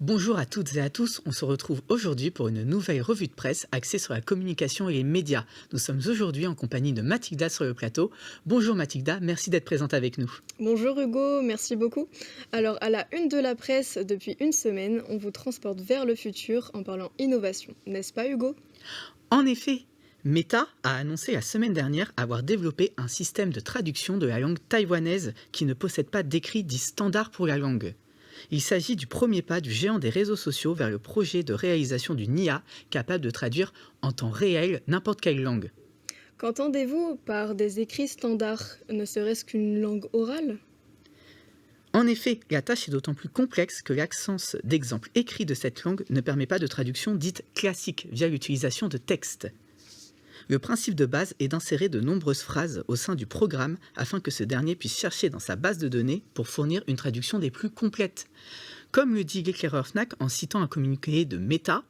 Bonjour à toutes et à tous, on se retrouve aujourd'hui pour une nouvelle revue de presse axée sur la communication et les médias. Nous sommes aujourd'hui en compagnie de Mathilda sur le plateau. Bonjour Mathilda, merci d'être présente avec nous. Bonjour Hugo, merci beaucoup. Alors à la une de la presse, depuis une semaine, on vous transporte vers le futur en parlant innovation, n'est-ce pas Hugo? En effet, Meta a annoncé la semaine dernière avoir développé un système de traduction de la langue taïwanaise qui ne possède pas d'écrit dit standard pour la langue. Il s'agit du premier pas du géant des réseaux sociaux vers le projet de réalisation d'une IA capable de traduire en temps réel n'importe quelle langue. Qu'entendez-vous par des écrits standards, ne serait-ce qu'une langue orale? En effet, la tâche est d'autant plus complexe que l'absence d'exemples écrits de cette langue ne permet pas de traduction dite classique via l'utilisation de textes. Le principe de base est d'insérer de nombreuses phrases au sein du programme afin que ce dernier puisse chercher dans sa base de données pour fournir une traduction des plus complètes. Comme le dit l'éclaireur Fnac en citant un communiqué de Meta,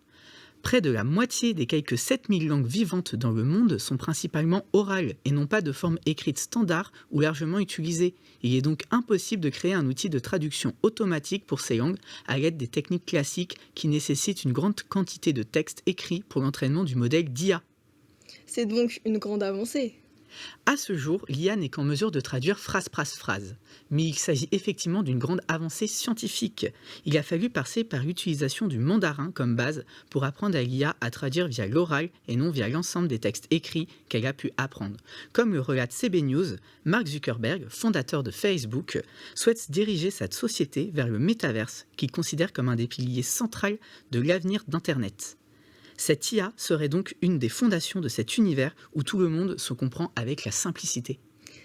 près de la moitié des quelques 7000 langues vivantes dans le monde sont principalement orales et non pas de forme écrite standard ou largement utilisée. Il est donc impossible de créer un outil de traduction automatique pour ces langues à l'aide des techniques classiques qui nécessitent une grande quantité de textes écrits pour l'entraînement du modèle d'IA. C'est donc une grande avancée. À ce jour, l'IA n'est qu'en mesure de traduire phrase, mais il s'agit effectivement d'une grande avancée scientifique. Il a fallu passer par l'utilisation du mandarin comme base pour apprendre à l'IA à traduire via l'oral et non via l'ensemble des textes écrits qu'elle a pu apprendre. Comme le relate CB News, Mark Zuckerberg, fondateur de Facebook, souhaite diriger cette société vers le métaverse qu'il considère comme un des piliers centraux de l'avenir d'Internet. Cette IA serait donc une des fondations de cet univers où tout le monde se comprend avec la simplicité.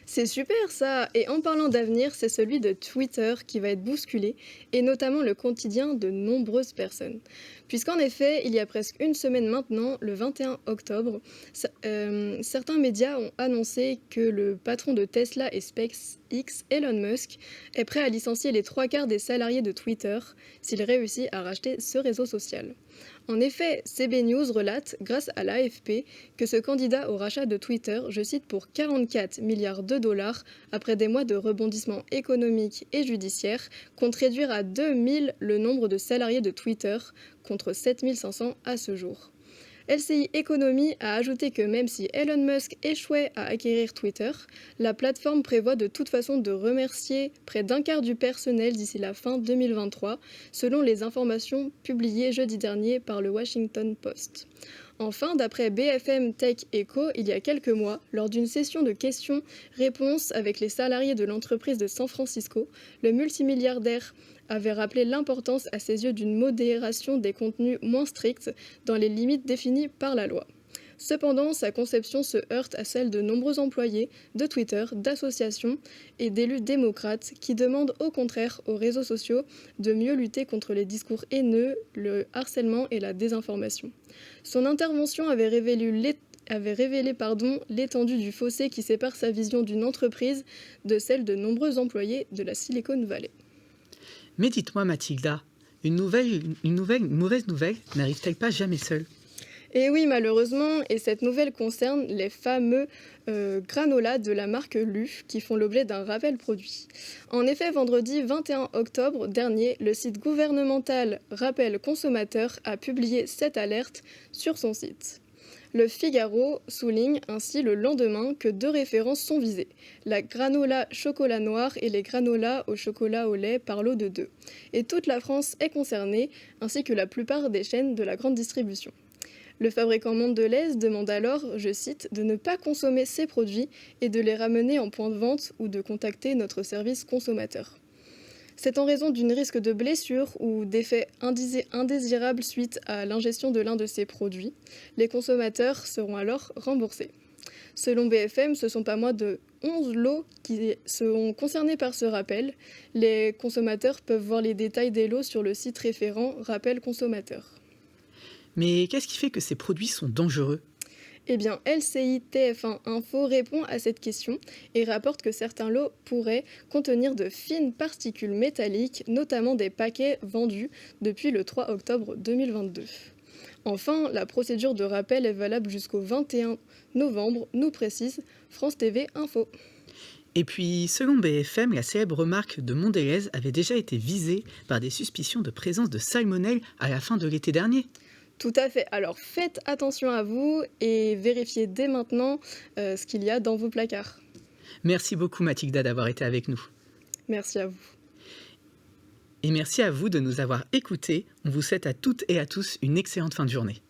C'est super ça. Et en parlant d'avenir, c'est celui de Twitter qui va être bousculé, et notamment le quotidien de nombreuses personnes. Puisqu'en effet, il y a presque une semaine maintenant, le 21 octobre, certains médias ont annoncé que le patron de Tesla et SpaceX, Elon Musk, est prêt à licencier les 3/4 des salariés de Twitter s'il réussit à racheter ce réseau social. En effet, CB News relate, grâce à l'AFP, que ce candidat au rachat de Twitter, je cite, pour 44 milliards de dollars, après des mois de rebondissements économiques et judiciaires, compte réduire à 2000 le nombre de salariés de Twitter, contre 7500 à ce jour. LCI Economy a ajouté que même si Elon Musk échouait à acquérir Twitter, la plateforme prévoit de toute façon de remercier près d'un quart du personnel d'ici la fin 2023, selon les informations publiées jeudi dernier par le Washington Post. Enfin, d'après BFM Tech Echo, il y a quelques mois, lors d'une session de questions-réponses avec les salariés de l'entreprise de San Francisco, le multimilliardaire avait rappelé l'importance à ses yeux d'une modération des contenus moins stricts dans les limites définies par la loi. Cependant, sa conception se heurte à celle de nombreux employés de Twitter, d'associations et d'élus démocrates qui demandent au contraire aux réseaux sociaux de mieux lutter contre les discours haineux, le harcèlement et la désinformation. Son intervention avait révélé l'étendue du fossé qui sépare sa vision d'une entreprise de celle de nombreux employés de la Silicon Valley. Mais dites-moi Mathilda, une mauvaise nouvelle n'arrive-t-elle pas jamais seule ? Et oui, malheureusement, et cette nouvelle concerne les fameux granolas de la marque Lu qui font l'objet d'un rappel produit. En effet, vendredi 21 octobre dernier, le site gouvernemental Rappel Consommateur a publié cette alerte sur son site. Le Figaro souligne ainsi le lendemain que 2 références sont visées, la granola chocolat noir et les granolas au chocolat au lait par lot de 2. Et toute la France est concernée, ainsi que la plupart des chaînes de la grande distribution. Le fabricant Mondelez demande alors, je cite, de ne pas consommer ces produits et de les ramener en point de vente ou de contacter notre service consommateur. C'est en raison d'un risque de blessure ou d'effets indésirables suite à l'ingestion de l'un de ces produits. Les consommateurs seront alors remboursés. Selon BFM, ce sont pas moins de 11 lots qui seront concernés par ce rappel. Les consommateurs peuvent voir les détails des lots sur le site référent Rappel Consommateur. Mais qu'est-ce qui fait que ces produits sont dangereux ? Eh bien, LCI TF1 Info répond à cette question et rapporte que certains lots pourraient contenir de fines particules métalliques, notamment des paquets vendus depuis le 3 octobre 2022. Enfin, la procédure de rappel est valable jusqu'au 21 novembre, nous précise France TV Info. Et puis, selon BFM, la célèbre marque de Mondelez avait déjà été visée par des suspicions de présence de salmonelle à la fin de l'été dernier. Tout à fait. Alors faites attention à vous et vérifiez dès maintenant ce qu'il y a dans vos placards. Merci beaucoup Mathilda d'avoir été avec nous. Merci à vous. Et merci à vous de nous avoir écoutés. On vous souhaite à toutes et à tous une excellente fin de journée.